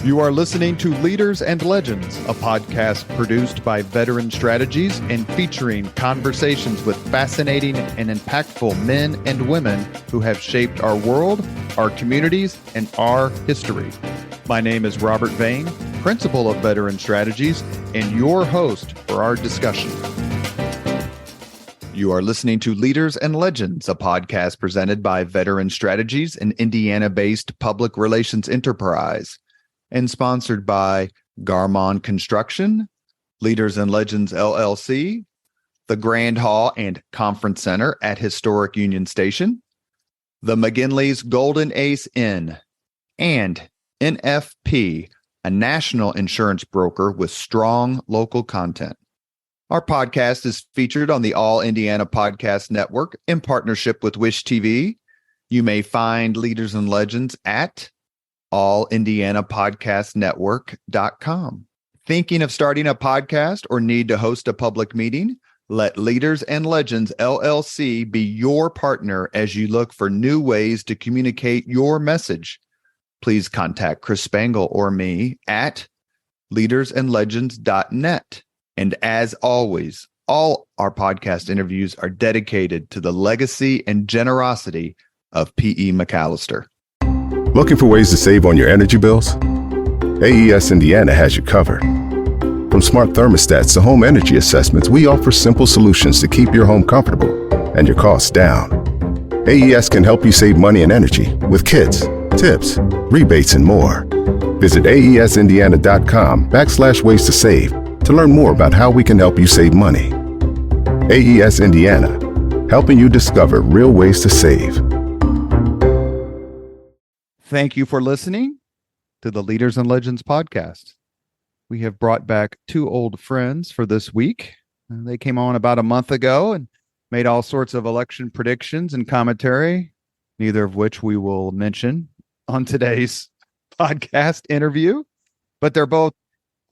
You are listening to Leaders and Legends, a podcast produced by Veteran Strategies and featuring conversations with fascinating and impactful men and women who have shaped our world, our communities, and our history. My name is Robert Vane, Principal of Veteran Strategies, and your host for our discussion. You are listening to Leaders and Legends, a podcast presented by Veteran Strategies, an Indiana-based public relations enterprise, and sponsored by Garmon Construction, Leaders and Legends LLC, the Grand Hall and Conference Center at Historic Union Station, the McGinley's Golden Ace Inn, and NFP, a national insurance broker with strong local content. Our podcast is featured on the All Indiana Podcast Network in partnership with Wish TV. You may find Leaders and Legends at allindianapodcastnetwork.com. Thinking of starting a podcast or need to host a public meeting? Let Leaders and Legends LLC be your partner as you look for new ways to communicate your message. Please contact Chris Spangle or me at leadersandlegends.net. And as always, all our podcast interviews are dedicated to the legacy and generosity of P.E. McAllister. Looking for ways to save on your energy bills? AES Indiana has you covered. From smart thermostats to home energy assessments, we offer simple solutions to keep your home comfortable and your costs down. AES can help you save money and energy with kits, tips, rebates, and more. Visit aesindiana.com/ways to save to learn more about how we can help you save money. AES Indiana, helping you discover real ways to save. Thank you for listening to the Leaders and Legends podcast. We have brought back two old friends for this week. They came on about a month ago and made all sorts of election predictions and commentary, neither of which we will mention on today's podcast interview. But they're both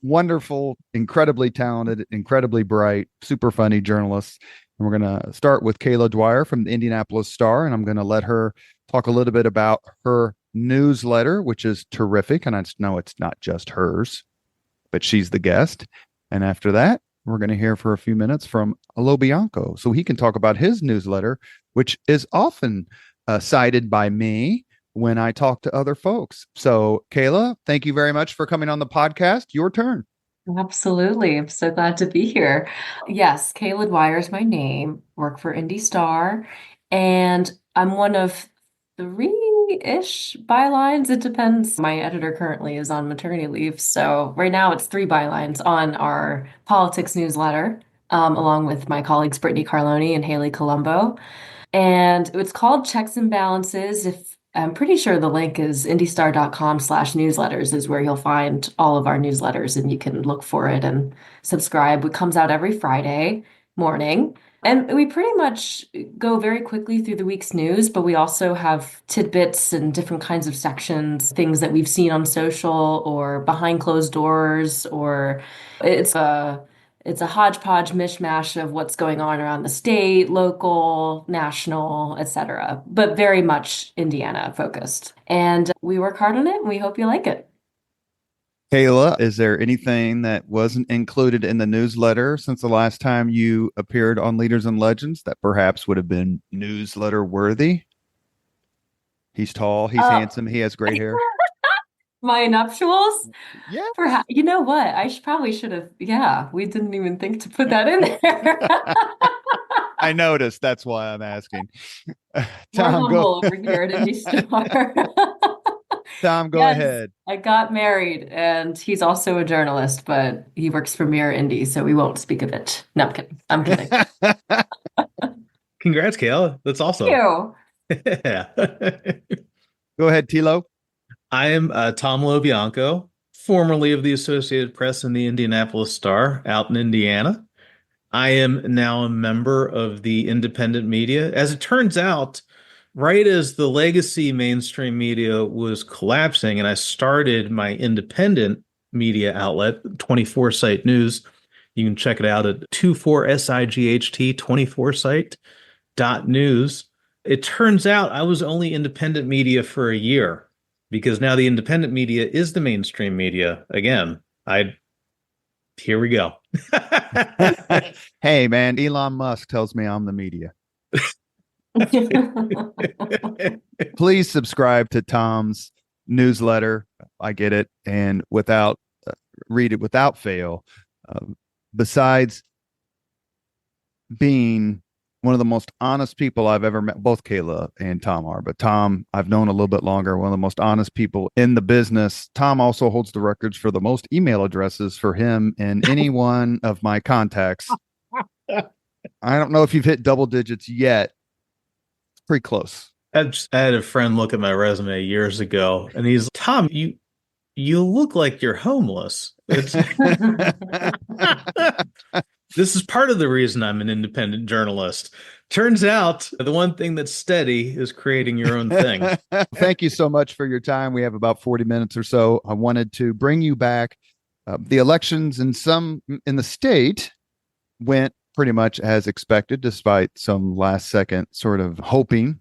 wonderful, incredibly talented, incredibly bright, super funny journalists. And we're going to start with Kayla Dwyer from the Indianapolis Star, and I'm going to let her talk a little bit about her newsletter, which is terrific. And I know it's not just hers, but she's the guest. And after that, we're going to hear for a few minutes from LoBianco, so he can talk about his newsletter, which is often cited by me when I talk to other folks. So Kayla, thank you very much for coming on the podcast. Your turn. Absolutely. I'm so glad to be here. Yes, Kayla Dwyer is my name. Work for Indy Star, and I'm one of three-ish bylines. It depends. My editor currently is on maternity leave, so right now it's three bylines on our politics newsletter, along with my colleagues Brittany Carloni and Haley Colombo. And it's called Checks and Balances. I'm pretty sure the link is indystar.com/newsletters is where you'll find all of our newsletters, and you can look for it and subscribe. It comes out every Friday morning. And we pretty much go very quickly through the week's news, but we also have tidbits and different kinds of sections, things that we've seen on social or behind closed doors, or it's a hodgepodge mishmash of what's going on around the state, local, national, etc., but very much Indiana focused. And we work hard on it, and we hope you like it. Kayla, is there anything that wasn't included in the newsletter since the last time you appeared on Leaders and Legends that perhaps would have been newsletter worthy? He's tall, he's handsome, he has gray hair. My nuptials? Yeah. You know what? Probably should have. Yeah, we didn't even think to put that in there. I noticed. That's why I'm asking. Tom, go over here at Indy Star. Tom, go ahead. I got married, and he's also a journalist, but he works for Mirror Indy, so we won't speak of it. No, I'm kidding. I'm kidding. Congrats, Kayla. That's awesome. Thank you. Yeah. Go ahead, Tilo. I am Tom LoBianco, formerly of the Associated Press and the Indianapolis Star out in Indiana. I am now a member of the independent media. As it turns out, right as the legacy mainstream media was collapsing and I started my independent media outlet, 24 Site News, you can check it out at 24SIGHT 24site.news. It turns out I was only independent media for a year. because now the independent media is the mainstream media again. Here we go. Hey, man, Elon Musk tells me I'm the media. Please subscribe to Tom's newsletter. I get it. And read it without fail. Besides being one of the most honest people I've ever met, both Kayla and Tom are, but Tom, I've known a little bit longer, one of the most honest people in the business. Tom also holds the records for the most email addresses for him and any one of my contacts. I don't know if you've hit double digits yet. It's pretty close. I had a friend look at my resume years ago, and he's, Tom, you look like you're homeless. This is part of the reason I'm an independent journalist. Turns out the one thing that's steady is creating your own thing. Thank you so much for your time. We have about 40 minutes or so. I wanted to bring you back. The elections in the state went pretty much as expected, despite some last second sort of hoping,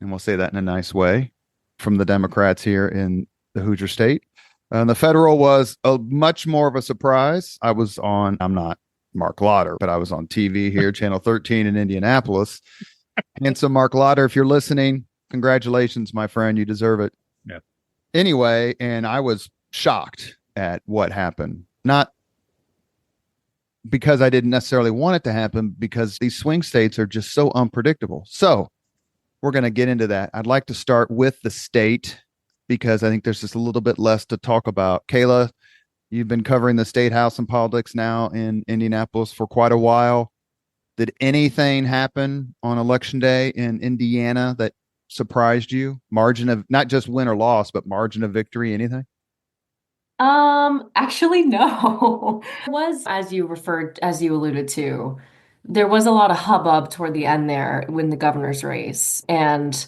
and we'll say that in a nice way, from the Democrats here in the Hoosier State. The federal was much more of a surprise. I'm not Mark Lauder, but I was on TV here, Channel 13 in Indianapolis. Handsome Mark Lauder, if you're listening, congratulations, my friend. You deserve it. Yeah. Anyway, and I was shocked at what happened. Not because I didn't necessarily want it to happen, because these swing states are just so unpredictable. So we're going to get into that. I'd like to start with the state because I think there's just a little bit less to talk about. Kayla, you've been covering the state house and politics now in Indianapolis for quite a while. Did anything happen on election day in Indiana that surprised you? Margin of not just win or loss, but margin of victory, anything? Actually, no. It was, as you alluded to, there was a lot of hubbub toward the end there when the governor's race. And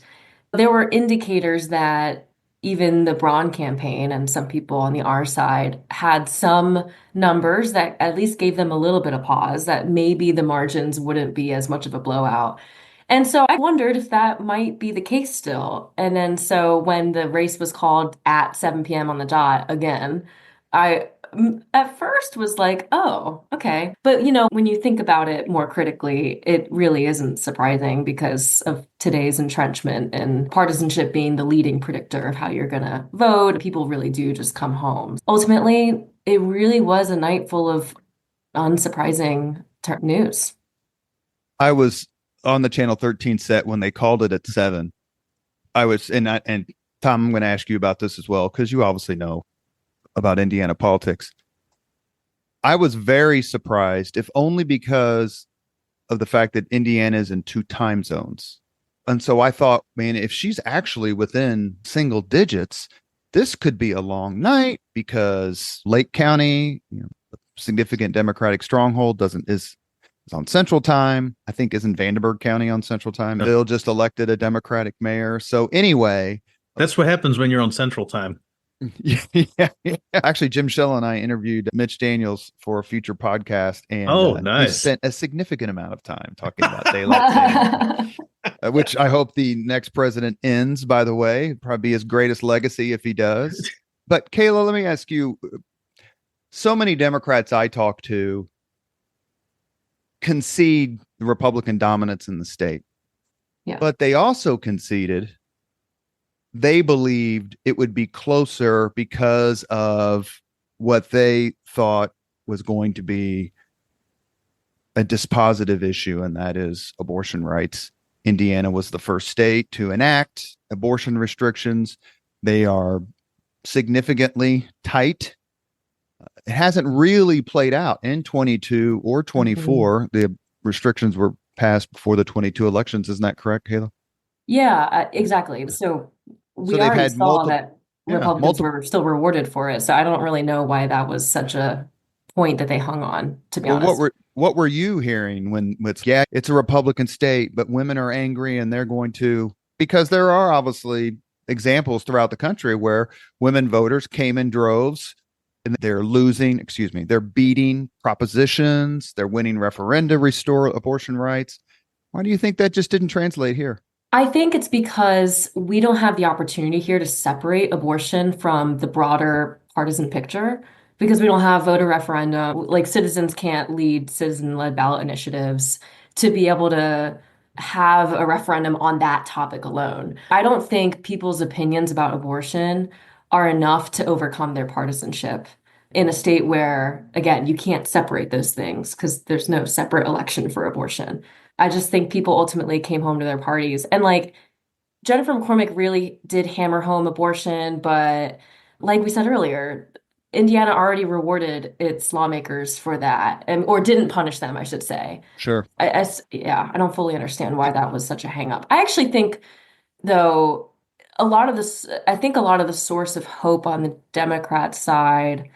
there were indicators that even the Braun campaign and some people on the R side had some numbers that at least gave them a little bit of pause, that maybe the margins wouldn't be as much of a blowout. And so I wondered if that might be the case still. And then so when the race was called at 7 p.m. on the dot again, I at first was like, oh, okay. But when you think about it more critically, it really isn't surprising because of today's entrenchment and partisanship being the leading predictor of how you're going to vote. People really do just come home. Ultimately, it really was a night full of unsurprising news. I was on the Channel 13 set when they called it at 7. And Tom, I'm going to ask you about this as well, because you obviously know about Indiana politics. I was very surprised, if only because of the fact that Indiana is in 2 time zones. And so I thought, man, if she's actually within single digits, this could be a long night, because Lake County, a significant Democratic stronghold, is on Central Time. I think isn't Vandenberg County on Central Time. No. Bill just elected a Democratic mayor. So anyway, that's what happens when you're on Central Time. Yeah. Actually, Jim Shell and I interviewed Mitch Daniels for a future podcast, and nice. we spent a significant amount of time talking about daylight savings, which I hope the next president ends, by the way. Probably be his greatest legacy if he does. But Kayla, let me ask you, so many Democrats I talk to concede the Republican dominance in the state. Yeah. But they also conceded they believed it would be closer because of what they thought was going to be a dispositive issue, and that is abortion rights. Indiana was the first state to enact abortion restrictions. They are significantly tight. It hasn't really played out in 22 or 24. Mm-hmm. The restrictions were passed before the 22 elections. Isn't that correct, Kayla? Yeah, exactly. So we already saw that Republicans were still rewarded for it. So I don't really know why that was such a point that they hung on, to be honest. What were you hearing when it's a Republican state, but women are angry and they're going to, because there are obviously examples throughout the country where women voters came in droves and they're beating propositions, they're winning referenda, restore abortion rights. Why do you think that just didn't translate here? I think it's because we don't have the opportunity here to separate abortion from the broader partisan picture because we don't have voter referendum. Like citizens can't lead citizen-led ballot initiatives to be able to have a referendum on that topic alone. I don't think people's opinions about abortion are enough to overcome their partisanship in a state where, again, you can't separate those things because there's no separate election for abortion. I just think people ultimately came home to their parties. And like Jennifer McCormick really did hammer home abortion, but like we said earlier, Indiana already rewarded its lawmakers for that, and or didn't punish them, I should say. Sure. Yeah, I don't fully understand why that was such a hang up. I actually think, though, a lot of this, I think a lot of the source of hope on the Democrat side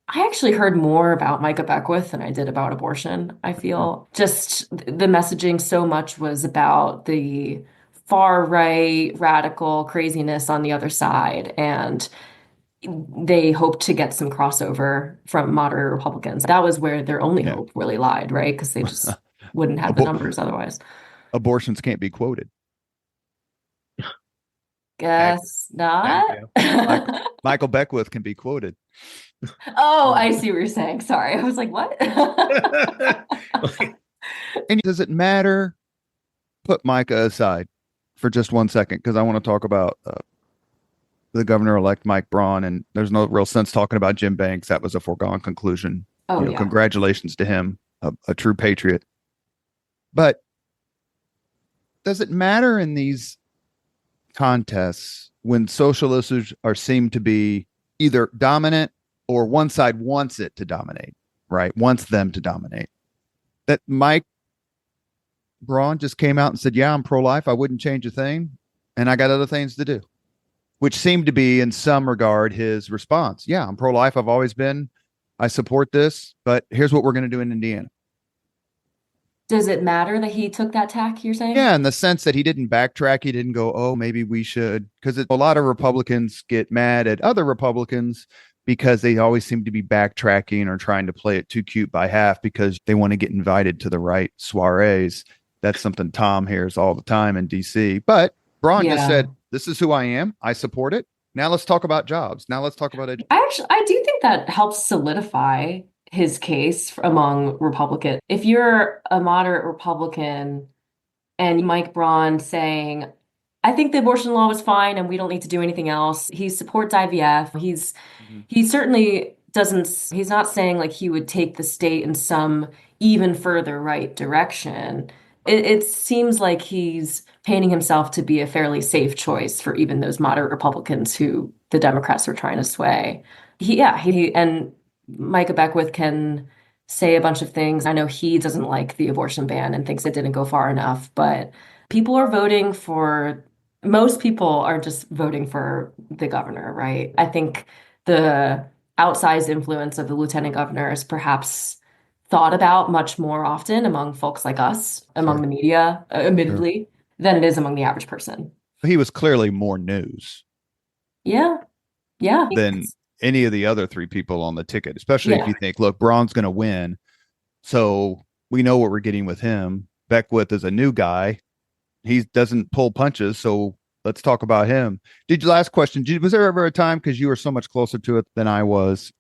I actually heard more about Micah Beckwith than I did about abortion. I feel just the messaging so much was about the far right radical craziness on the other side. And they hoped to get some crossover from moderate Republicans. That was where their only Yeah. hope really lied, right? Because they just wouldn't have the Abor- numbers otherwise. Abortions can't be quoted. Guess not. Like Michael Beckwith can be quoted. Oh, I see what you're saying. Sorry. I was like, what? And does it matter? Put Micah aside for just 1 second because I want to talk about the governor-elect Mike Braun, and there's no real sense talking about Jim Banks. That was a foregone conclusion. Oh, yeah. Congratulations to him, a true patriot. But does it matter in these contests when social issues are seem to be either dominant or one side wants it to dominate, right? Wants them to dominate. That Mike Braun just came out and said, yeah, I'm pro-life. I wouldn't change a thing. And I got other things to do, which seemed to be in some regard his response. Yeah, I'm pro-life. I've always been. I support this, but here's what we're going to do in Indiana. Does it matter that he took that tack, you're saying? Yeah, in the sense that he didn't backtrack. He didn't go, oh, maybe we should. Because a lot of Republicans get mad at other Republicans because they always seem to be backtracking or trying to play it too cute by half because they want to get invited to the right soirees. That's something Tom hears all the time in DC. But Braun just said, this is who I am. I support it. Now let's talk about jobs. Now let's talk about education. I do think that helps solidify his case among Republicans. If you're a moderate Republican and Mike Braun saying, I think the abortion law was fine and we don't need to do anything else. He supports IVF. He certainly doesn't, he's not saying like he would take the state in some even further right direction. It seems like he's painting himself to be a fairly safe choice for even those moderate Republicans who the Democrats are trying to sway. And Micah Beckwith can say a bunch of things. I know he doesn't like the abortion ban and thinks it didn't go far enough, but people are voting for, most people are just voting for the governor, right? I think the outsized influence of the lieutenant governor is perhaps thought about much more often among folks like us, among the media, admittedly, than it is among the average person. He was clearly more news. Yeah. Yeah. Than any of the other three people on the ticket, especially if you think, look, Braun's going to win. So we know what we're getting with him. Beckwith is a new guy. He doesn't pull punches. So let's talk about him. Last question. Was there ever a time, because you were so much closer to it than I was,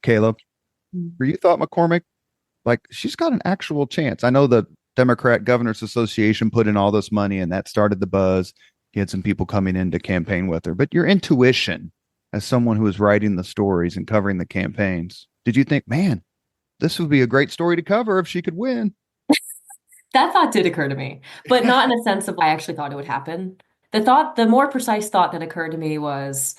Caleb, where you thought McCormick, like, she's got an actual chance? I know the Democrat Governors Association put in all this money and that started the buzz. He had some people coming in to campaign with her, but your intuition as someone who was writing the stories and covering the campaigns, did you think, man, this would be a great story to cover if she could win? That thought did occur to me, but not in a sense of I actually thought it would happen. The more precise thought that occurred to me was,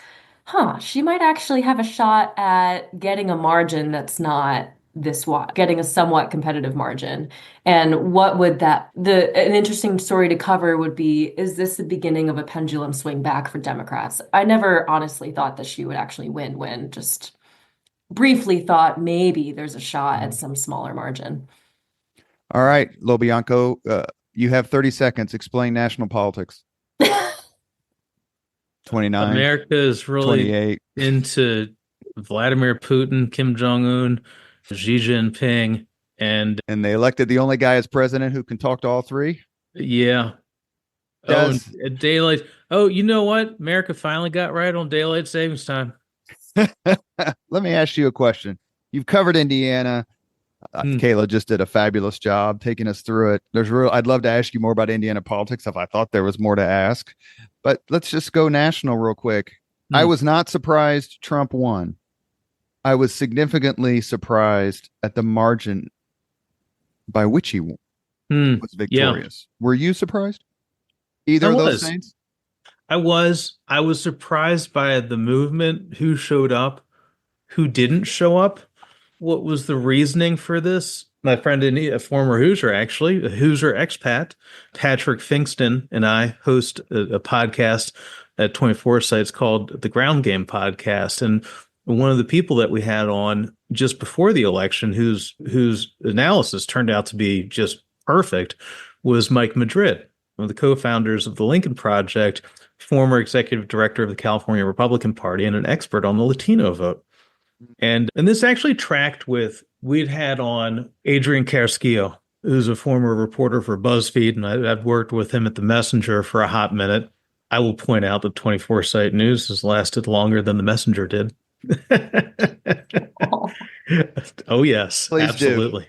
she might actually have a shot at getting a margin that's not this wide, getting a somewhat competitive margin. And what would an interesting story to cover would be, is this the beginning of a pendulum swing back for Democrats? I never honestly thought that she would actually win, just briefly thought maybe there's a shot at some smaller margin. All right, LoBianco, you have 30 seconds. Explain national politics. 29. America is really 28. into Vladimir Putin, Kim Jong-un, Xi Jinping, and they elected the only guy as president who can talk to all three. Yeah. Oh, and Does daylight. Oh, you know what? America finally got right on daylight savings time. let me ask you a question. You've covered Indiana. Hmm. Kayla just did a fabulous job taking us through it. I'd love to ask you more about Indiana politics if I thought there was more to ask, but let's just go national real quick. I Hmm. was not surprised Trump won. I was significantly surprised at the margin by which he Hmm. was Yeah, victorious. Were you surprised? I Either of those was. things? I was surprised by the movement, who showed up, who didn't show up. What was the reasoning for this? My friend, a former Hoosier, actually, a Hoosier expat, Patrick Finkston, and I host a podcast at 24 Sites called the Ground Game Podcast. And one of the people that we had on just before the election, whose analysis turned out to be just perfect, was Mike Madrid, one of the co-founders of the Lincoln Project, former executive director of the California Republican Party, and an expert on the Latino vote. And this actually tracked with, we'd had on Adrian Carrasquillo, who's a former reporter for BuzzFeed, and I've worked with him at the Messenger for a hot minute. I will point out that 24 Site News has lasted longer than the Messenger did. Oh, Oh, yes, Please do. absolutely.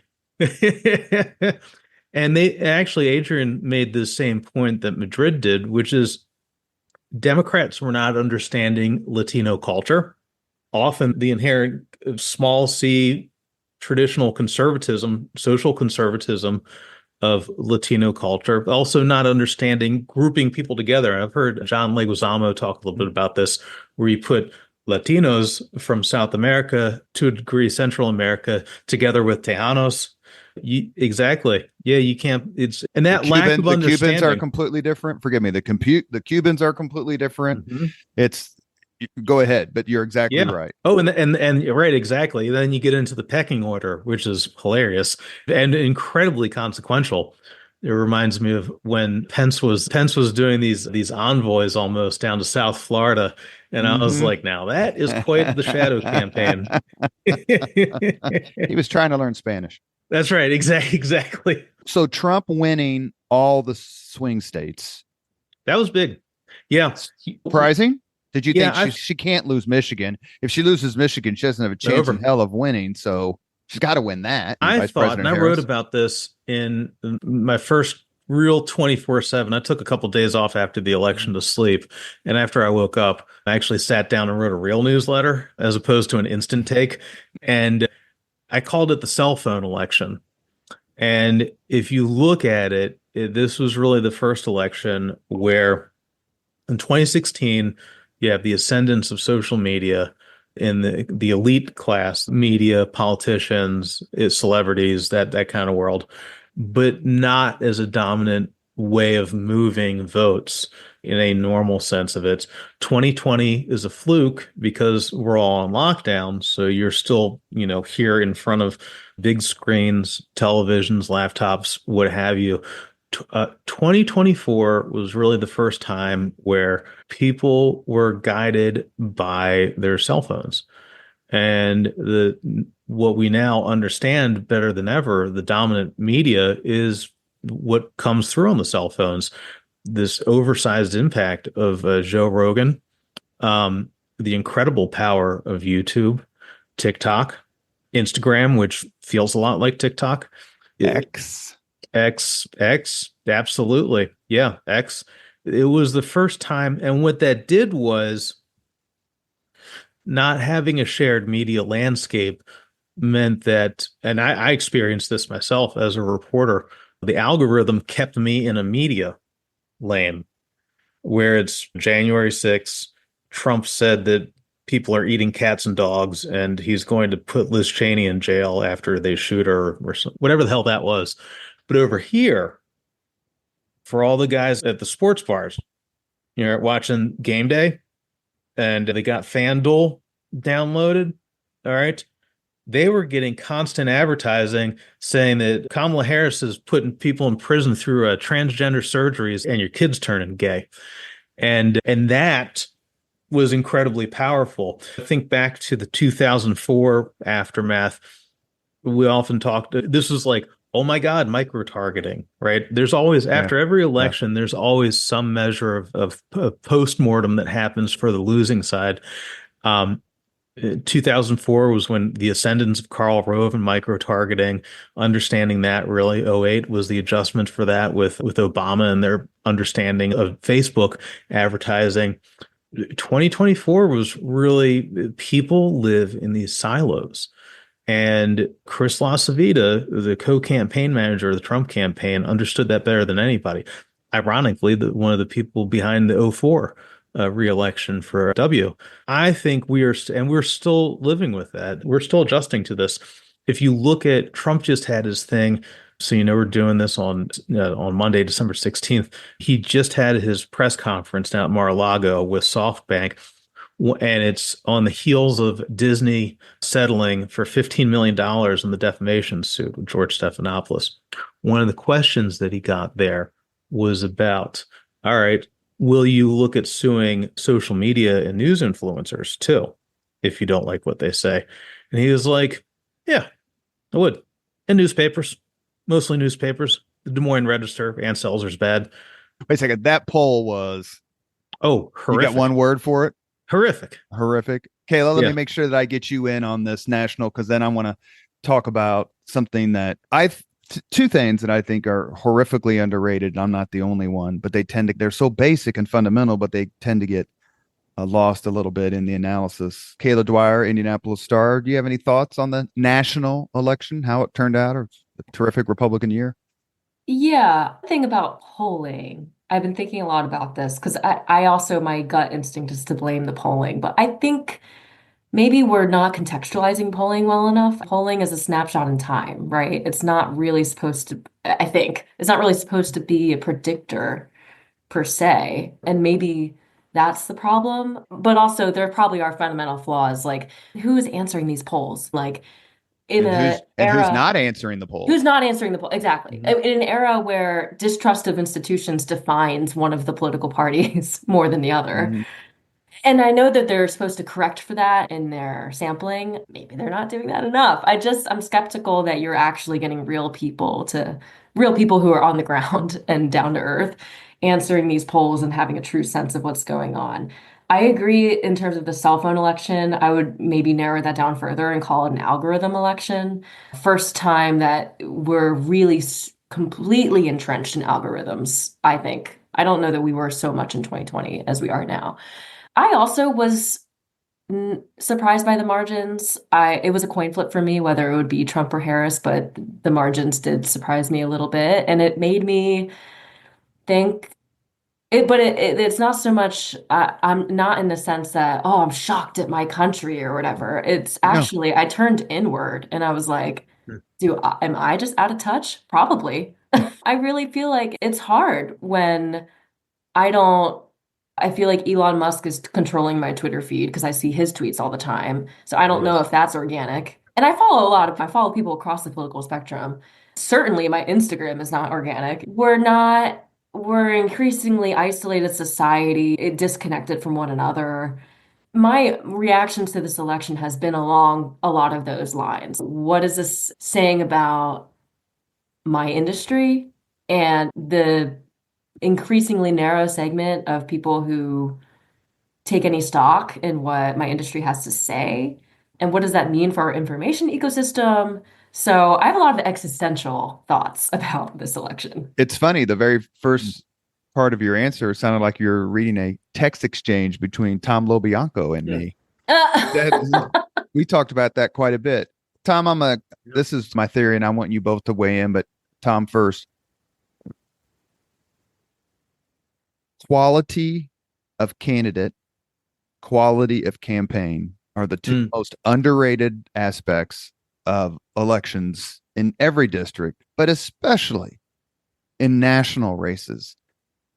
And they actually, Adrian made the same point that Madrid did, which is Democrats were not understanding Latino culture. Often the inherent small c traditional conservatism, social conservatism of Latino culture, also not understanding grouping people together. I've heard John Leguizamo talk a little bit about this, where you put Latinos from South America, to a degree Central America, together with Tejanos. Exactly. Yeah, you can't. It's and that lack of The Cubans are understanding. completely different. Forgive me. The Cubans are completely different. Mhm. It's Go ahead, but you're exactly Yeah. right. Oh, and right, exactly. Then you get into the pecking order, which is hilarious and incredibly consequential. It reminds me of when Pence was doing these envoys almost down to South Florida, and I was Hmm. like, now that is quite the shadow campaign. He was trying to learn Spanish. That's right, exactly. So Trump winning all the swing states. That was big. Yeah. Surprising? Did you Yeah, think I she can't lose Michigan? If she loses Michigan, she doesn't have a chance in over. hell of winning. So she's got to win that. And I Vice thought, and President I wrote Harris. about this in my first real 24/7. I took a couple days off after the election to sleep. And after I woke up, I actually sat down and wrote a real newsletter as opposed to an instant take. And I called it the cell phone election. And if you look at it, this was really the first election where in 2016, you have the ascendance of social media in the elite class, media, politicians, celebrities, that kind of world, but not as a dominant way of moving votes in a normal sense of it. 2020 is a fluke because we're all on lockdown, so you're still, here in front of big screens, televisions, laptops, what have you. 2024 was really the first time where people were guided by their cell phones. And what we now understand better than ever, the dominant media is what comes through on the cell phones. This oversized impact of Joe Rogan, the incredible power of YouTube, TikTok, Instagram, which feels a lot like TikTok. X. X, absolutely. Yeah, X. It was the first time. And what that did was, not having a shared media landscape meant that, and I experienced this myself as a reporter, the algorithm kept me in a media lane where it's January 6th. Trump said that people are eating cats and dogs, and he's going to put Liz Cheney in jail after they shoot her, or whatever the hell that was. But over here, for all the guys at the sports bars, watching game day and they got FanDuel downloaded. All right. They were getting constant advertising saying that Kamala Harris is putting people in prison through transgender surgeries and your kid's turning gay. And that was incredibly powerful. I think back to the 2004 aftermath. We often talked, this was like oh my God, micro-targeting, right? There's always, Yeah. after every Yeah. election, there's always some measure of post-mortem that happens for the losing side. Um, 2004 was when the ascendance of Karl Rove and micro-targeting, understanding that really. '08 was the adjustment for that with Obama and their understanding of Facebook advertising. 2024 was really people live in these silos. And Chris LaCivita, the co-campaign manager of the Trump campaign, understood that better than anybody. Ironically, one of the people behind the '04 re-election for W. I think we're still living with that. We're still adjusting to this. If you look at Trump just had his thing, so we're doing this on Monday, December 16th. He just had his press conference down at Mar-a-Lago with SoftBank, and it's on the heels of Disney settling for $15 million in the defamation suit with George Stephanopoulos. One of the questions that he got there was about, all right, will you look at suing social media and news influencers too, if you don't like what they say? And he was like, yeah, I would. And newspapers, mostly newspapers. The Des Moines Register, Ann Selzer's bad. Wait a second. That poll was, Oh, you got horrific. one word for it? Horrific. Horrific. Kayla, let me Yeah. make sure that I get you in on this national, because then I want to talk about something that two things that I think are horrifically underrated. I'm not the only one, but they're so basic and fundamental, but they tend to get lost a little bit in the analysis. Kayla Dwyer, Indianapolis Star. Do you have any thoughts on the national election, how it turned out, or a terrific Republican year? Yeah, thing about polling. I've been thinking a lot about this because I also, my gut instinct is to blame the polling, but I think maybe we're not contextualizing polling well enough. Polling is a snapshot in time, right? It's not really supposed to, I think, it's not really supposed to be a predictor per se. And maybe that's the problem. But also, there probably are fundamental flaws. Like, who's answering these polls? Like, in a And who's era. not answering the polls? Who's not answering the poll? Exactly. Mhm. In an era where distrust of institutions defines one of the political parties more than the other. Mhm. And I know that they're supposed to correct for that in their sampling. Maybe they're not doing that enough. I'm skeptical that you're actually getting real people who are on the ground and down to earth answering these polls and having a true sense of what's going on. I agree in terms of the cell phone election. I would maybe narrow that down further and call it an algorithm election. First time that we're really completely entrenched in algorithms, I think. I don't know that we were so much in 2020 as we are now. I also was surprised by the margins. It was a coin flip for me whether it would be Trump or Harris, but the margins did surprise me a little bit, and it made me think. It's not so much. I'm not in the sense that, oh, I'm shocked at my country or whatever. It's No. actually I turned inward and I was like, am I just out of touch? Probably. I really feel like it's hard when I don't. I feel like Elon Musk is controlling my Twitter feed because I see his tweets all the time. So I don't know if that's organic. And I follow people across the political spectrum. Certainly my Instagram is not organic. We're increasingly isolated society, disconnected from one another. My reaction to this election has been along a lot of those lines. What is this saying about my industry and the increasingly narrow segment of people who take any stock in what my industry has to say? And what does that mean for our information ecosystem? So I have a lot of existential thoughts about this election. It's funny. The very first part of your answer sounded like you're reading a text exchange between Tom LoBianco and me. We talked about that quite a bit. Tom, this is my theory, and I want you both to weigh in, but Tom first. Quality of candidate, quality of campaign are the two most underrated aspects of elections in every district, but especially in national races.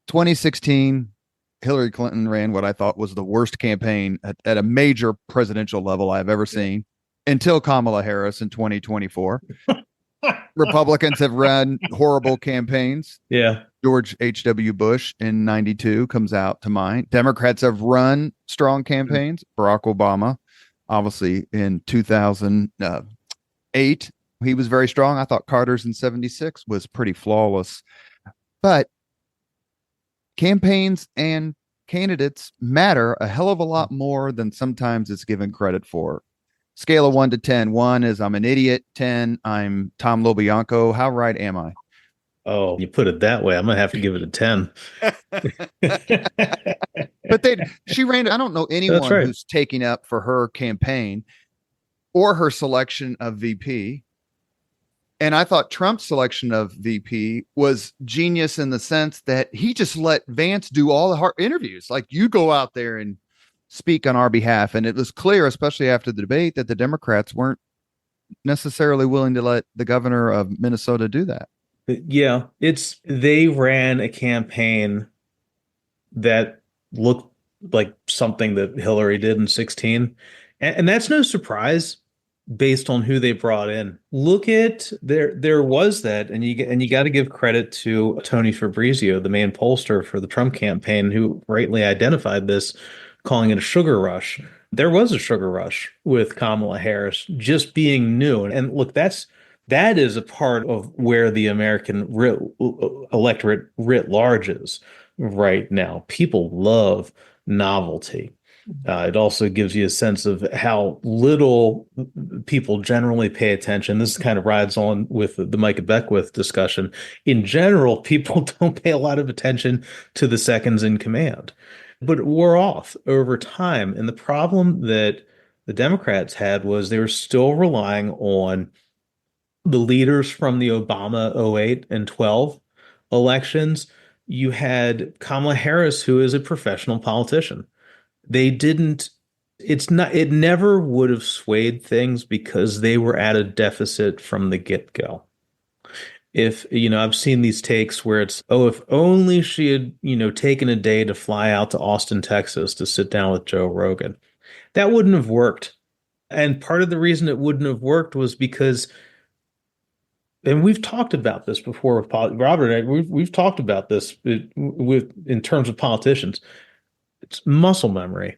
2016, Hillary Clinton ran what I thought was the worst campaign at a major presidential level I've ever seen until Kamala Harris in 2024. Republicans have run horrible campaigns. Yeah. George H.W. Bush in 92 comes out to mind. Democrats have run strong campaigns. Barack Obama, obviously, in 2008 He was very strong. I thought Carter's in 76 was pretty flawless. But campaigns and candidates matter a hell of a lot more than sometimes it's given credit for. Scale of 1 to 10. 1 is I'm an idiot. 10, I'm Tom LoBianco. How right am I? Oh, you put it that way. I'm going to have to give it a 10. But she ran, I don't know anyone right. who's taking up for her campaign or her selection of VP. And I thought Trump's selection of VP was genius in the sense that he just let Vance do all the hard interviews. Like, you go out there and speak on our behalf. And it was clear, especially after the debate, that the Democrats weren't necessarily willing to let the governor of Minnesota do that. Yeah, they ran a campaign that looked like something that Hillary did in 16. And that's no surprise based on who they brought in. Look at there was that, and you got to give credit to Tony Fabrizio, the main pollster for the Trump campaign, who rightly identified this, calling it a sugar rush. There was a sugar rush with Kamala Harris just being new. And look, that is a part of where the American electorate writ large is right now. People love novelty. It also gives you a sense of how little people generally pay attention. This kind of rides on with the Micah Beckwith discussion. In general, people don't pay a lot of attention to the seconds in command, but it wore off over time. And the problem that the Democrats had was they were still relying on the leaders from the Obama 08 and 12 elections. You had Kamala Harris, who is a professional politician. It never would have swayed things because they were at a deficit from the get-go. I've seen these takes where it's, oh, if only she had, taken a day to fly out to Austin, Texas to sit down with Joe Rogan. That wouldn't have worked. And part of the reason it wouldn't have worked was because, and we've talked about this before with Robert and I, we've talked about this in terms of politicians. It's muscle memory.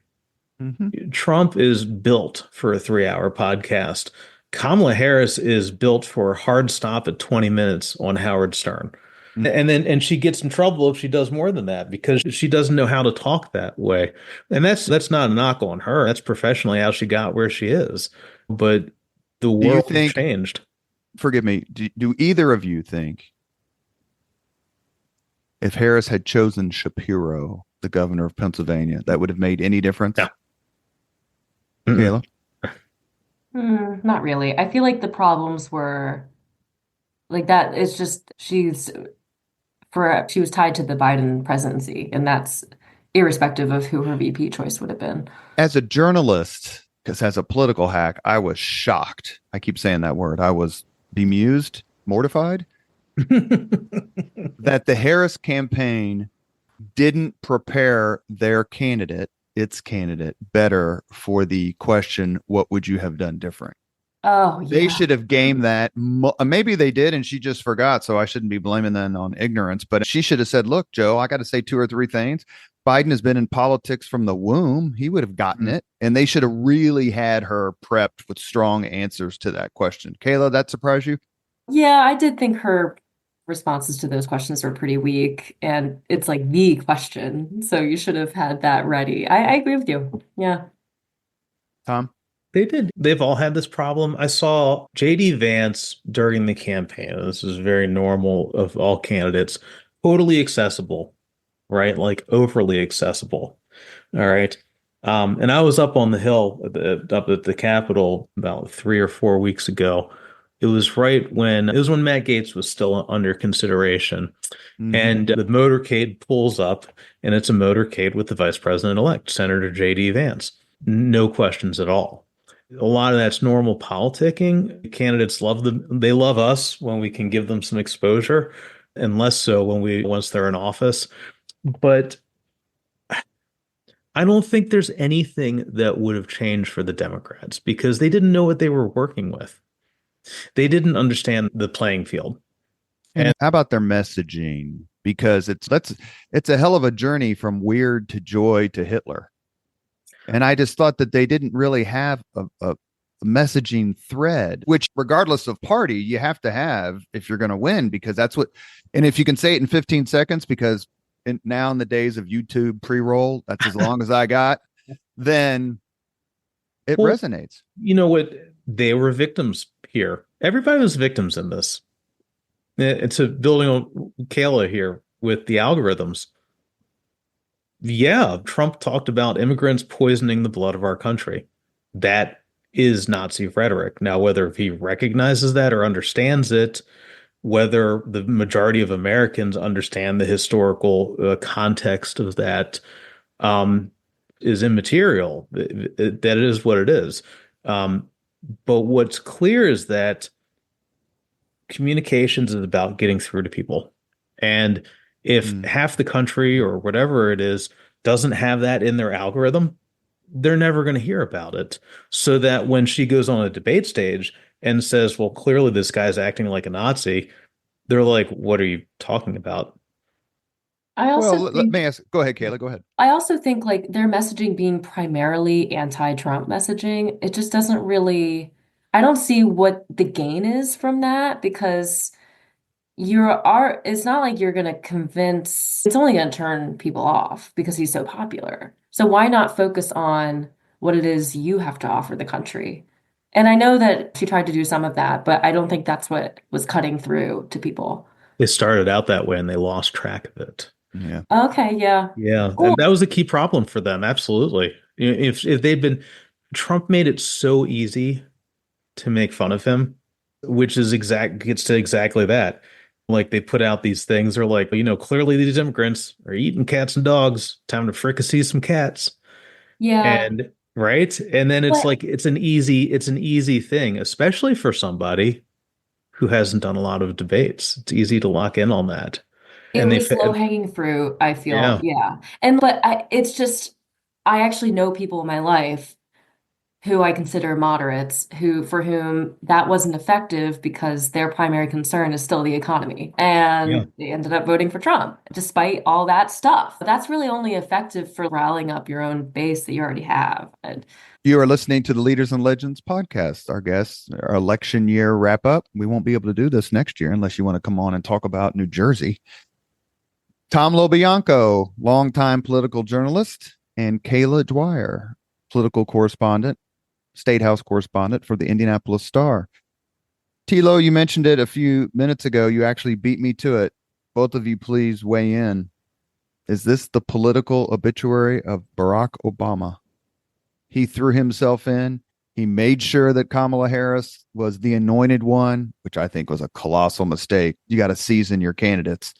Mm-hmm. Trump is built for a 3-hour podcast. Kamala Harris is built for a hard stop at 20 minutes on Howard Stern. Mm-hmm. And she gets in trouble if she does more than that because she doesn't know how to talk that way. And that's not a knock on her. That's professionally how she got where she is. But the world has changed. Forgive me. Do either of you think if Harris had chosen Shapiro, the governor of Pennsylvania, that would have made any difference? No. Kayla? Not really. I feel like the problems were like that. It's just she was tied to the Biden presidency, and that's irrespective of who her VP choice would have been. As a journalist, because as a political hack, I was shocked. I keep saying that word. I was bemused, mortified that the Harris campaign didn't prepare its candidate better for the question, what would you have done different? Oh, yeah. They should have gamed that. Maybe they did, and she just forgot, so I shouldn't be blaming them on ignorance. But she should have said, look, Joe, I got to say 2 or 3 things. Biden has been in politics from the womb. He would have gotten it. And they should have really had her prepped with strong answers to that question. Kayla, that surprised you? Yeah, I did think her responses to those questions were pretty weak. And it's like the question. So you should have had that ready. I agree with you. Yeah. Tom? They did. They've all had this problem. I saw J.D. Vance during the campaign. This is very normal of all candidates. Totally accessible, right? Like overly accessible. All right. And I was up on the Hill, up at the Capitol about 3 or 4 weeks ago. It was when Matt Gaetz was still under consideration. Mm-hmm. And the motorcade pulls up, and it's a motorcade with the vice president-elect, Senator J.D. Vance. No questions at all. A lot of that's normal politicking. Candidates they love us when we can give them some exposure, and less so once they're in office. But I don't think there's anything that would have changed for the Democrats because they didn't know what they were working with. They didn't understand the playing field. And how about their messaging? Because it's a hell of a journey from weird to joy to Hitler. And I just thought that they didn't really have messaging thread, which regardless of party, you have to have if you're going to win, because that's what, and if you can say it in 15 seconds, because now in the days of YouTube pre-roll, that's as long as I got, then it resonates. You know what? They were victims here. Everybody was victims in this. It's a building on Kayla here with the algorithms. Yeah, Trump talked about immigrants poisoning the blood of our country. That is Nazi rhetoric. Now, whether he recognizes that or understands it, whether the majority of Americans understand the historical context of that, is immaterial. That is what it is. But what's clear is that communications is about getting through to people. And if half the country or whatever it is doesn't have that in their algorithm, they're never going to hear about it. So that when she goes on a debate stage and says, well, clearly this guy's acting like a Nazi, they're like, what are you talking about? I also Let think me ask. Go ahead, Kayla. Go ahead. I also think like their messaging being primarily anti-Trump messaging, it just doesn't really, I don't see what the gain is from that, because it's not like you're gonna convince, it's only gonna turn people off because he's so popular. So why not focus on what it is you have to offer the country? And I know that she tried to do some of that, but I don't think that's what was cutting through to people. They started out that way and they lost track of it. Yeah. Okay, yeah. Yeah, Cool. that was a key problem for them. Absolutely. If they'd been, Trump made it so easy to make fun of him, which is gets to exactly that. Like they put out these things, they're like, clearly these immigrants are eating cats and dogs. Time to fricassee some cats. Yeah. And right. And then it's But like it's an easy thing, especially for somebody who hasn't done a lot of debates. It's easy to lock in on that. it And they, was low hanging fruit, I feel. yeah. Yeah. It's just, I actually know people in my life who I consider moderates for whom that wasn't effective because their primary concern is still the economy. Yeah. And they ended up voting for Trump despite all that stuff. That's really only effective for rallying up your own base that you already have. And You are listening to the Leaders and Legends podcast. Our guests, our election year wrap up. We won't be able to do this next year unless you want to come on and talk about New Jersey. Tom LoBianco, longtime political journalist, and Kayla Dwyer, political correspondent, State House correspondent for the Indianapolis Star. Tilo, you mentioned it a few minutes ago. You actually beat me to it. Both of you, please weigh in. Is this the political obituary of Barack Obama? He threw himself in. He made sure that Kamala Harris was the anointed one, which I think was a colossal mistake. You got to season your candidates.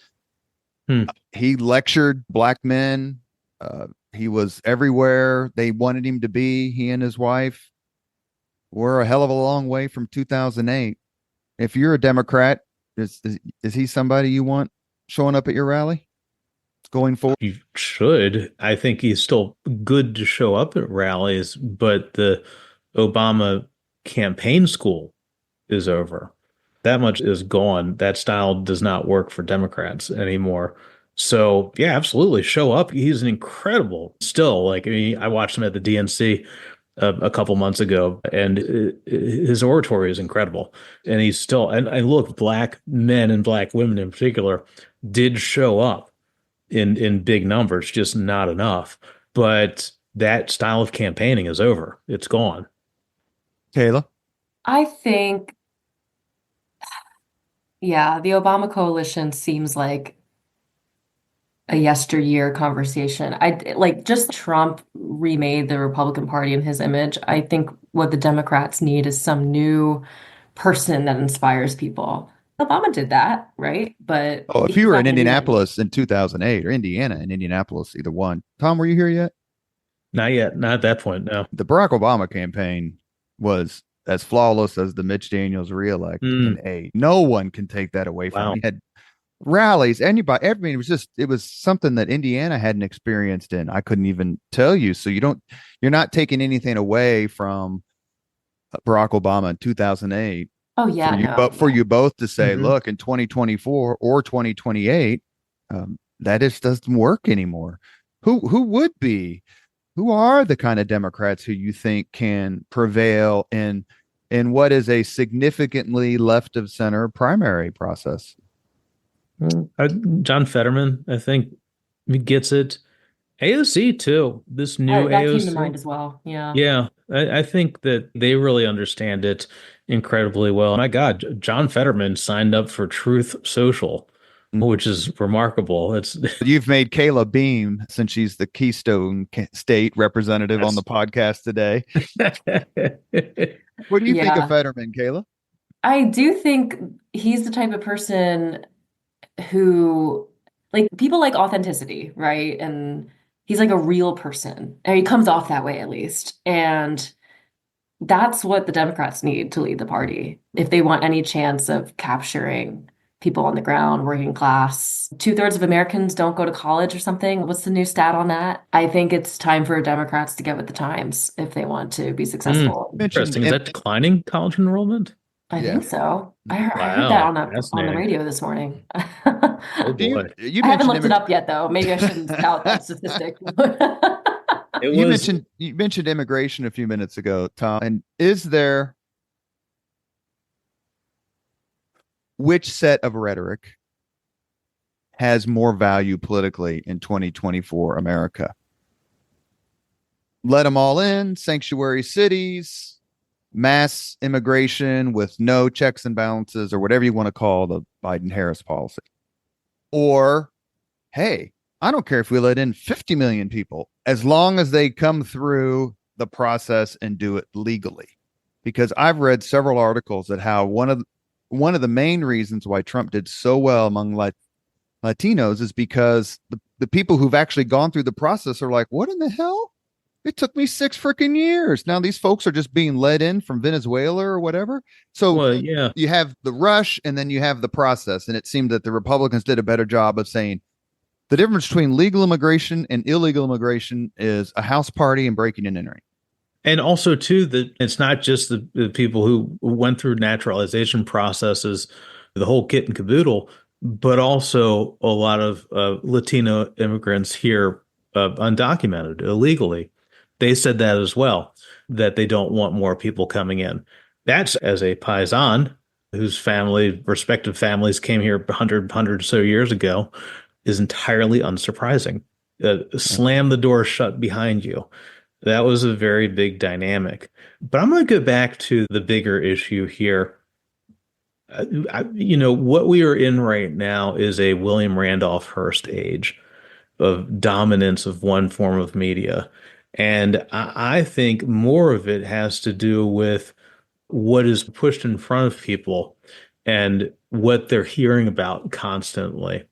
He lectured black men. He was everywhere they wanted him to be. He and his wife were a hell of a long way from 2008. If you're a Democrat, is he somebody you want showing up at your rally going forward? You should. I think he's still good to show up at rallies, but the Obama campaign school is over. That much is gone. That style does not work for Democrats anymore. So yeah, absolutely show up. He's an incredible still. Like I watched him at the DNC a couple months ago, and his oratory is incredible. And he's still, and look, black men and black women in particular did show up in big numbers, just not enough. But that style of campaigning is over. It's gone. Kayla? I think, yeah, the Obama coalition seems like a yesteryear conversation. I like just Trump remade the Republican Party in his image. I think what the Democrats need is some new person that inspires people. Obama did that, right? But Oh, if he's you were not in going to do that anymore. Indianapolis in 2008 or Indiana in Indianapolis, either one. Tom, were you here yet? Not yet. Not at that point. No. The Barack Obama campaign was as flawless as the Mitch Daniels reelect in A. No one can take that away from Wow. him. He had rallies, anybody, everybody. It was something that Indiana hadn't experienced in. I couldn't even tell you. So you're not taking anything away from Barack Obama in 2008. Oh yeah, But for you both to say, Mhm. look, in 2024 or 2028, that just doesn't work anymore. Who who are the kind of Democrats who you think can prevail in what is a significantly left of center primary process? John Fetterman, I think, he gets it. AOC too. This new That came to mind AOC. as well. Yeah. Yeah, I think that they really understand it incredibly well. My God, John Fetterman signed up for Truth Social, which is remarkable. It's You've made Kayla beam since she's the Keystone State representative on the that's podcast today. What do you think of Yeah. Fetterman, Kayla? I do think he's the type of person who, like, people like authenticity, right? And he's like a real person, and he comes off that way at least. And that's what the Democrats need to lead the party if they want any chance of capturing people on the ground, working class. Two-thirds of Americans don't go to college or something. What's the new stat on that? I think it's time for Democrats to get with the times if they want to be successful. Mentioned, interesting. Is that declining college enrollment? I yeah. think so. I heard that Wow, on the fascinating. radio this morning. Oh Do you boy. you I haven't mentioned looked it up yet, though. Maybe I shouldn't doubt that statistic. It you was mentioned immigration a few minutes ago, Tom. And is there which set of rhetoric has more value politically in 2024 America? Let them all in, sanctuary cities, mass immigration with no checks and balances, or whatever you want to call the Biden Harris policy. Or, hey, I don't care if we let in 50 million people as long as they come through the process and do it legally. Because I've read several articles that how one of the main reasons why Trump did so well among Latinos is because the people who've actually gone through the process are like, what in the hell? It took me 6 freaking years. Now these folks are just being let in from Venezuela or whatever. So well, yeah. you have the rush and then you have the process. And it seemed that the Republicans did a better job of saying the difference between legal immigration and illegal immigration is a house party and breaking and entering. And also too, that it's not just the people who went through naturalization processes, the whole kit and caboodle, but also a lot of Latino immigrants here undocumented illegally. They said that as well, that they don't want more people coming in. That's as a paisan whose respective families came here 100 so years ago, is entirely unsurprising. Slam the door shut behind you. That was a very big dynamic. But I'm going to go back to the bigger issue here. What we are in right now is a William Randolph Hearst age of dominance of one form of media. And I think more of it has to do with what is pushed in front of people and what they're hearing about constantly.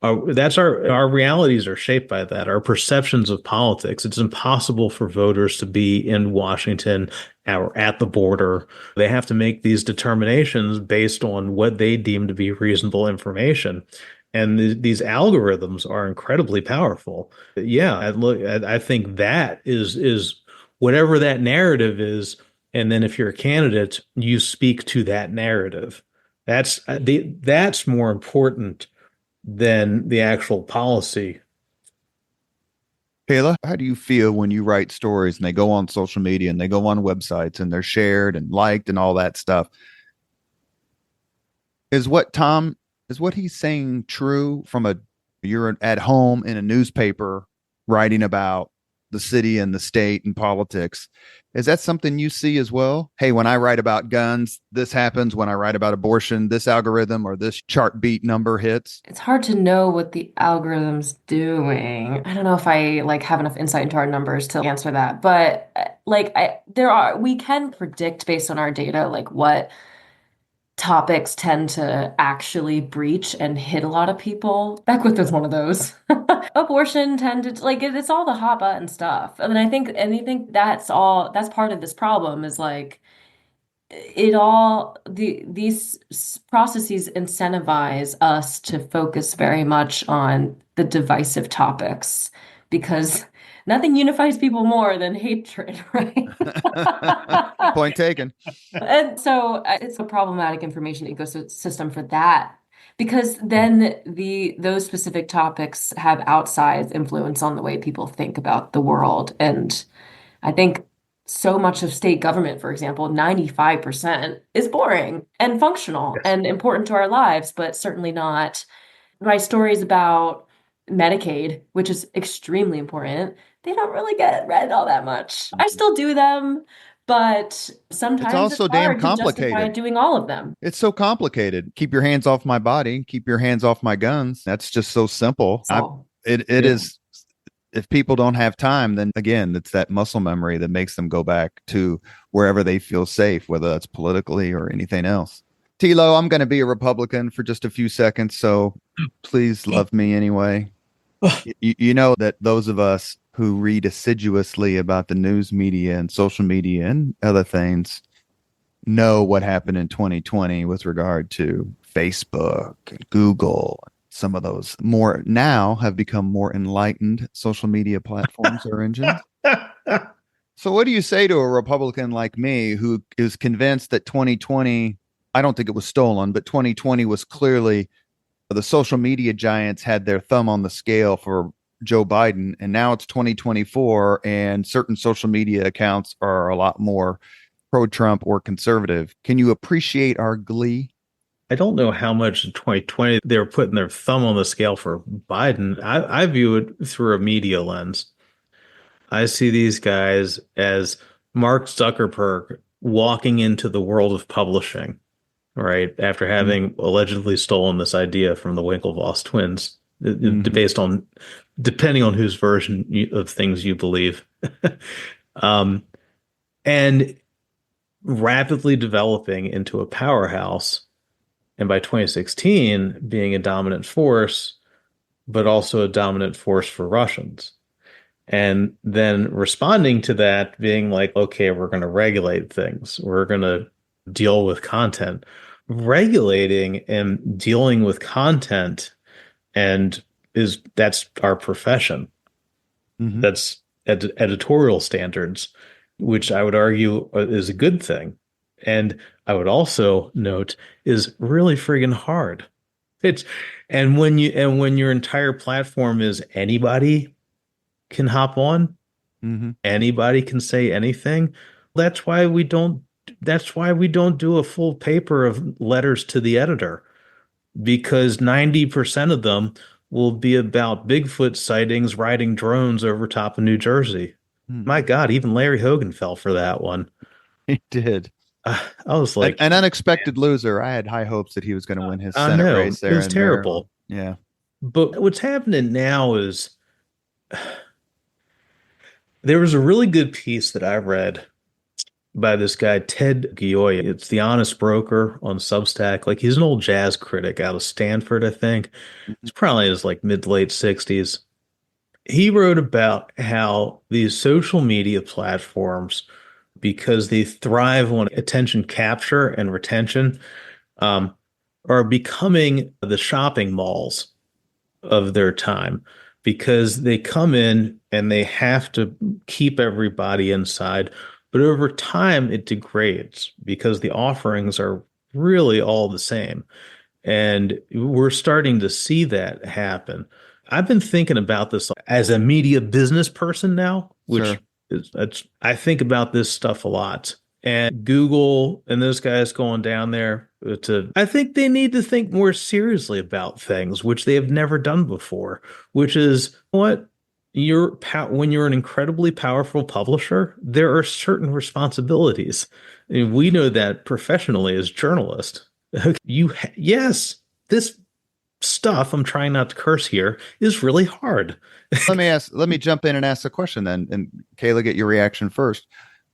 That's our realities are shaped by that, our perceptions of politics. It's impossible for voters to be in Washington or at the border. They have to make these determinations based on what they deem to be reasonable information. And these algorithms are incredibly powerful. Yeah, I think that is whatever that narrative is. And then if you're a candidate, you speak to that narrative. That's more important than the actual policy. Kayla, how do you feel when you write stories and they go on social media and they go on websites and they're shared and liked and all that stuff? Is what he's saying true you're at home in a newspaper writing about the city and the state and politics? Is that something you see as well? Hey, when I write about guns, this happens. When I write about abortion, this algorithm or this chart beat number hits. It's hard to know what the algorithm's doing. I don't know if I like have enough insight into our numbers to answer that, but we can predict based on our data like what topics tend to actually breach and hit a lot of people. Beckwith was one of those. Abortion tended like it's all the hot button stuff. I think that's part of this problem is like these processes incentivize us to focus very much on the divisive topics because nothing unifies people more than hatred, right? Point taken. And so it's a problematic information ecosystem for that because then those specific topics have outsized influence on the way people think about the world. And I think so much of state government, for example, 95% is boring and functional Yes. and important to our lives, but certainly not. My stories about Medicaid, which is extremely important, they don't really get read all that much. I still do them, but It's sometimes it's also damn hard to justify complicated. doing all of them. It's so complicated. Keep your hands off my body, keep your hands off my guns. That's just so simple. So, It Yeah. is, if people don't have time, then again, it's that muscle memory that makes them go back to wherever they feel safe, whether that's politically or anything else. Tilo, I'm going to be a Republican for just a few seconds, so please love me anyway. You know that those of us who read assiduously about the news media and social media and other things know what happened in 2020 with regard to Facebook and Google. Some of those more now have become more enlightened social media platforms or engines. So, what do you say to a Republican like me who is convinced that 2020, I don't think it was stolen, but 2020 was clearly the social media giants had their thumb on the scale for Joe Biden, and now it's 2024, and certain social media accounts are a lot more pro Trump or conservative. Can you appreciate our glee? I don't know how much in 2020 they were putting their thumb on the scale for Biden. I view it through a media lens. I see these guys as Mark Zuckerberg walking into the world of publishing, right? After having allegedly stolen this idea from the Winklevoss twins, Mm-hmm. based on depending on whose version of things you believe. um, and rapidly developing into a powerhouse. And by 2016, being a dominant force, but also a dominant force for Russians. And then responding to that, being like, okay, we're going to regulate things. We're going to deal with content. Regulating and dealing with content and that's our profession. Mm-hmm. That's editorial standards, which I would argue is a good thing. And I would also note is really friggin' hard. It's and when your entire platform is anybody can hop on, Mm-hmm. anybody can say anything. That's why we don't that's why we don't do a full paper of letters to the editor because 90% of them will be about Bigfoot sightings riding drones over top of New Jersey. Mm. My God, even Larry Hogan fell for that one. He did. I was like, An unexpected loser. I had high hopes that he was going to win his I Senate know race it there was in Maryland. terrible. Yeah. But what's happening now is there was a really good piece that I read by this guy, Ted Gioia. It's The Honest Broker on Substack. Like he's an old jazz critic out of Stanford, I think. He's probably in his like mid to late 60s. He wrote about how these social media platforms, because they thrive on attention capture and retention, um, are becoming the shopping malls of their time because they come in and they have to keep everybody inside. But over time, it degrades because the offerings are really all the same. And we're starting to see that happen. I've been thinking about this as a media business person now, which Sure. I think about this stuff a lot. And Google and those guys going down there I think they need to think more seriously about things, which they have never done before, which is what when you're an incredibly powerful publisher, there are certain responsibilities. And we know that professionally as journalists. Yes, this stuff, I'm trying not to curse here, is really hard. Let me jump in and ask the question then. And Kayla, get your reaction first.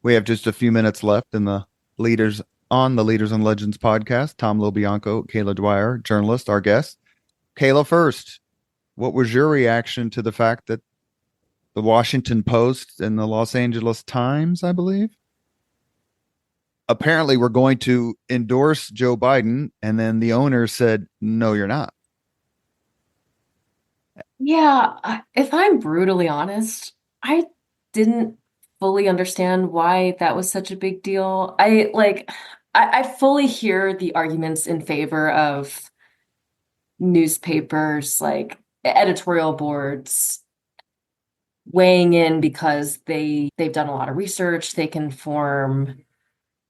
We have just a few minutes left in the leaders on the Leaders and Legends podcast. Tom LoBianco, Kayla Dwyer, journalist, our guest. Kayla, first, what was your reaction to the fact that the Washington Post and the Los Angeles Times, I believe, apparently were going to endorse Joe Biden, and then the owner said, "No, you're not." yeah, if I'm brutally honest, I didn't fully understand why that was such a big deal. I fully hear the arguments in favor of newspapers, like editorial boards weighing in because they've done a lot of research, they can form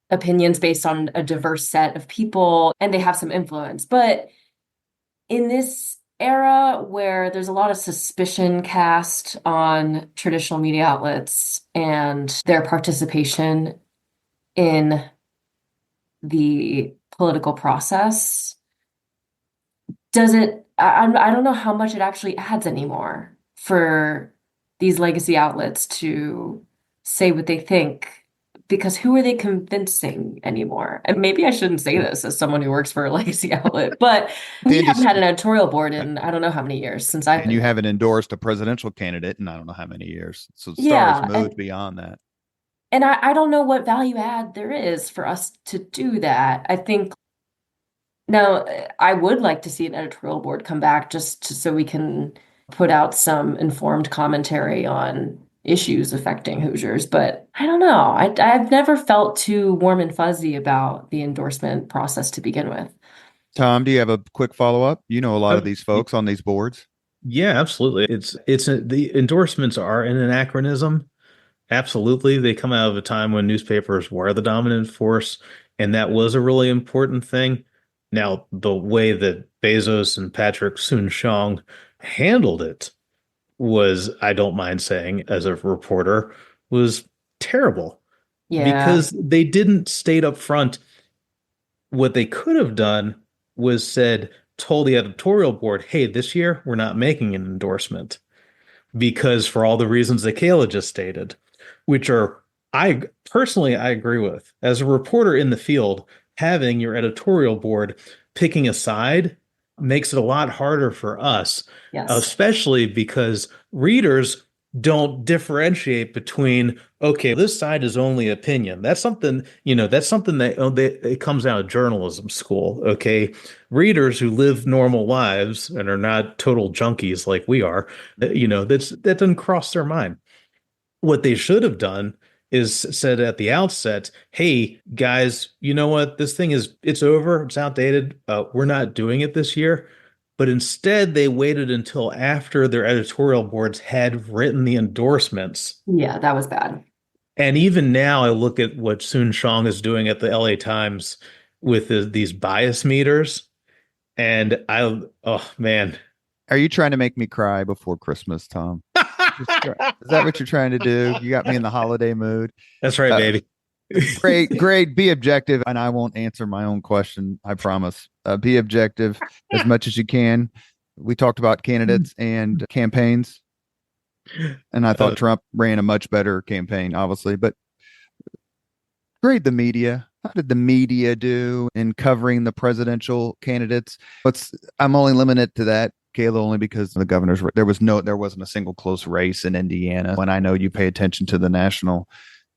opinions based on a diverse set of people, and they have some influence. But in this era where there's a lot of suspicion cast on traditional media outlets and their participation in the political process, I don't know how much it actually adds anymore for these legacy outlets to say what they think, because who are they convincing anymore? And maybe I shouldn't say this as someone who works for a legacy outlet, but we haven't had an editorial board in I don't know how many years since I've and been you here. haven't endorsed a presidential candidate in I don't know how many years. So the stars Yeah, moved beyond that. and I don't know what value add there is for us to do that. I think now I would like to see an editorial board come back so we can put out some informed commentary on issues affecting Hoosiers, but I don't know. I've never felt too warm and fuzzy about the endorsement process to begin with. Tom, do you have a quick follow up? You know a lot of Uh, these folks on these boards. Yeah, absolutely. The endorsements are an anachronism. Absolutely. They come out of a time when newspapers were the dominant force, and that was a really important thing. Now, the way that Bezos and Patrick Soon-Shiong handled it was, I don't mind saying, as a reporter, was terrible Yeah. because they didn't state up front. What they could have done was told the editorial board, hey, this year we're not making an endorsement because for all the reasons that Kayla just stated, which are I agree with. As a reporter in the field, having your editorial board picking a side makes it a lot harder for us, Yes. especially because readers don't differentiate between, okay, this side is only opinion. That's something that it comes out of journalism school. Okay. Readers who live normal lives and are not total junkies like we are, that doesn't cross their mind. What they should have done is said at the outset, hey, guys, you know what? It's over. It's outdated. We're not doing it this year. But instead, they waited until after their editorial boards had written the endorsements. Yeah, that was bad. And even now, I look at what Soon Shong is doing at the LA Times with these bias meters. And oh man. Are you trying to make me cry before Christmas, Tom? Is that what you're trying to do? You got me in the holiday mood. That's right, baby. Great. Be objective, and I won't answer my own question. I promise. Be objective as much as you can. We talked about candidates and campaigns, and I thought Trump ran a much better campaign, obviously. But grade the media. How did the media do in covering the presidential candidates? I'm only limited to that, Kayla, only because the governors there wasn't a single close race in Indiana. When I know you pay attention to the national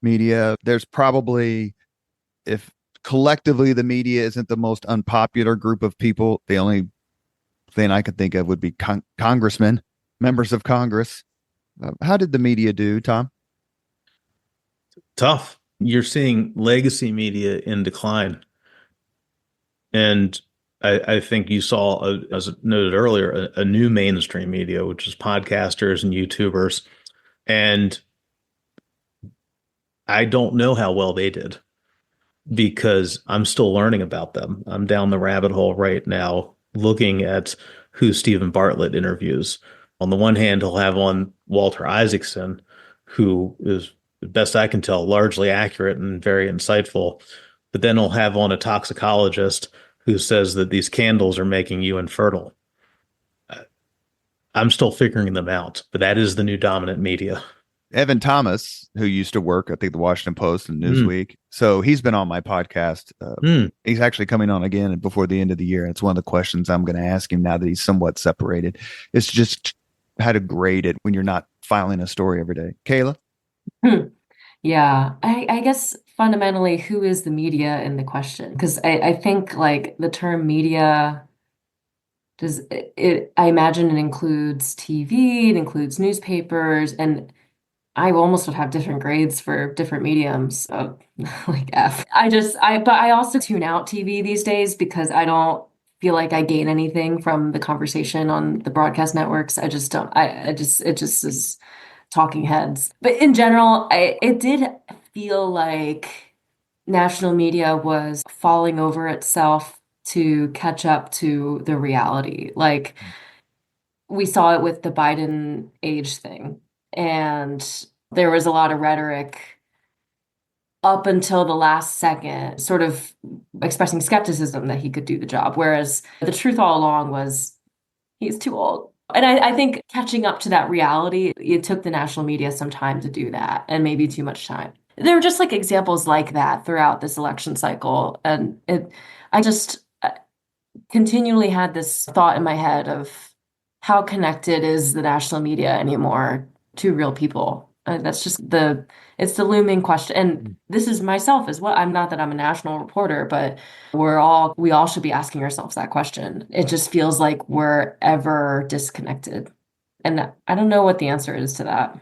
media, there's probably, if collectively the media isn't the most unpopular group of people, the only thing I could think of would be congressmen, members of Congress. How did the media do, Tom? Tough. You're seeing legacy media in decline. And I think you saw, as noted earlier, a new mainstream media, which is podcasters and YouTubers. And I don't know how well they did because I'm still learning about them. I'm down the rabbit hole right now looking at who Stephen Bartlett interviews. On the one hand, he'll have on Walter Isaacson, who is, best I can tell, largely accurate and very insightful. But then he'll have on a toxicologist who says that these candles are making you infertile. I'm still figuring them out, but that is the new dominant media. Evan Thomas, who used to work, I think, the Washington Post and Newsweek. So he's been on my podcast. He's actually coming on again before the end of the year. It's one of the questions I'm going to ask him now that he's somewhat separated. It's just how to grade it when you're not filing a story every day. Kayla? Yeah, I guess fundamentally, who is the media in the question? Because I think like the term media I imagine it includes TV, it includes newspapers, and I almost would have different grades for different mediums of like F. But I also tune out TV these days because I don't feel like I gain anything from the conversation on the broadcast networks. I just don't. It just is talking heads. But in general, it did feel like national media was falling over itself to catch up to the reality. Like we saw it with the Biden age thing, and there was a lot of rhetoric up until the last second, sort of expressing skepticism that he could do the job. Whereas the truth all along was he's too old. And I think catching up to that reality, it took the national media some time to do that, and maybe too much time. There were just like examples like that throughout this election cycle. And I just continually had this thought in my head of how connected is the national media anymore to real people? That's just it's the looming question. And this is myself as well. I'm not that I'm a national reporter, but we all should be asking ourselves that question. It just feels like we're ever disconnected. And I don't know what the answer is to that.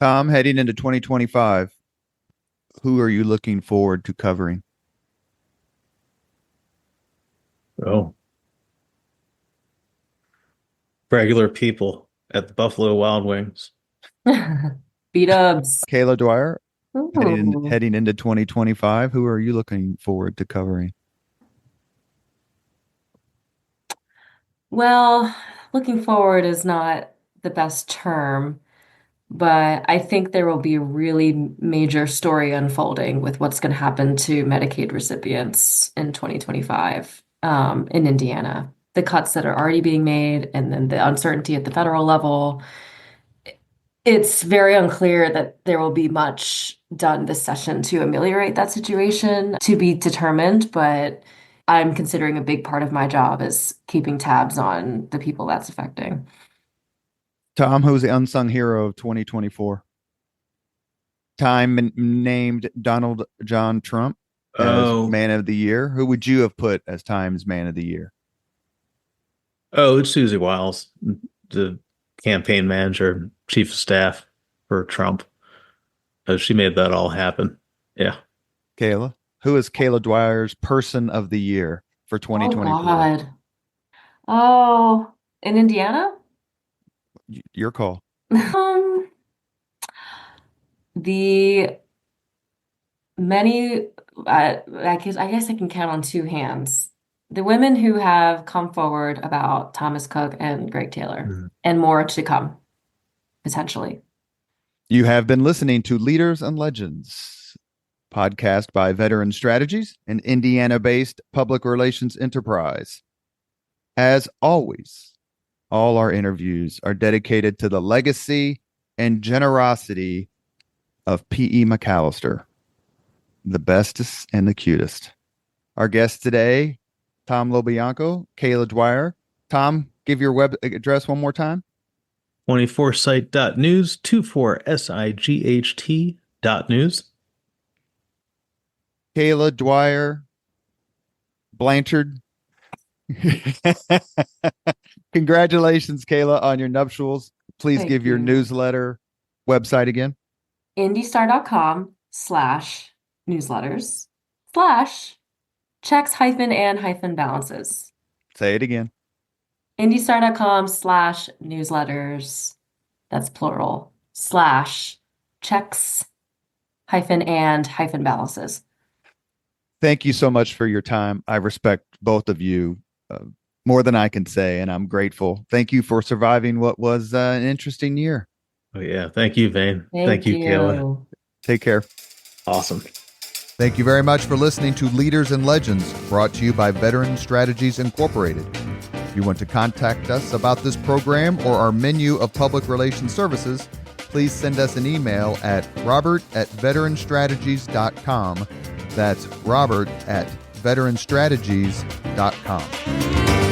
Tom, heading into 2025, who are you looking forward to covering? Oh, regular people at the Buffalo Wild Wings. B-dubs. Kayla Dwyer, Ooh. heading into 2025, who are you looking forward to covering? Well, looking forward is not the best term, but I think there will be a really major story unfolding with what's going to happen to Medicaid recipients in 2025 in Indiana. The cuts that are already being made, and then the uncertainty at the federal level. It's very unclear that there will be much done this session to ameliorate that situation, to be determined, but I'm considering a big part of my job is keeping tabs on the people that's affecting. Tom, who's the unsung hero of 2024? Time named Donald John Trump as Man of the Year. Who would you have put as Time's Man of the Year? Oh, it's Susie Wiles, the campaign manager, chief of staff for Trump. She made that all happen. Yeah. Kayla, who is Kayla Dwyer's Person of the Year for 2024? Oh, God. Oh, in Indiana? Your call. The many, I guess I can count on two hands. The women who have come forward about Thomas Cook and Greg Taylor, and more to come, potentially. You have been listening to Leaders and Legends, podcast by Veteran Strategies, an Indiana-based public relations enterprise. As always, all our interviews are dedicated to the legacy and generosity of P.E. McAllister, the bestest and the cutest. Our guests today, Tom LoBianco, Kayla Dwyer. Tom, give your web address one more time. 24sight.news, 24sight.news. Kayla Dwyer, Blanchard. Congratulations, Kayla, on your nuptials. Please Thank give your you. newsletter website again. IndyStar.com/newsletters/checks-and-balances. Say it again. IndyStar.com/newsletters. That's plural. /checks-and-balances. Thank you so much for your time. I respect both of you more than I can say, and I'm grateful. Thank you for surviving what was an interesting year. Oh, yeah. Thank you, Vane. Thank you, Kayla. Take care. Awesome. Thank you very much for listening to Leaders and Legends, brought to you by Veteran Strategies Incorporated. If you want to contact us about this program or our menu of public relations services, please send us an email at robert@veteranstrategies.com. That's robert@veteranstrategies.com.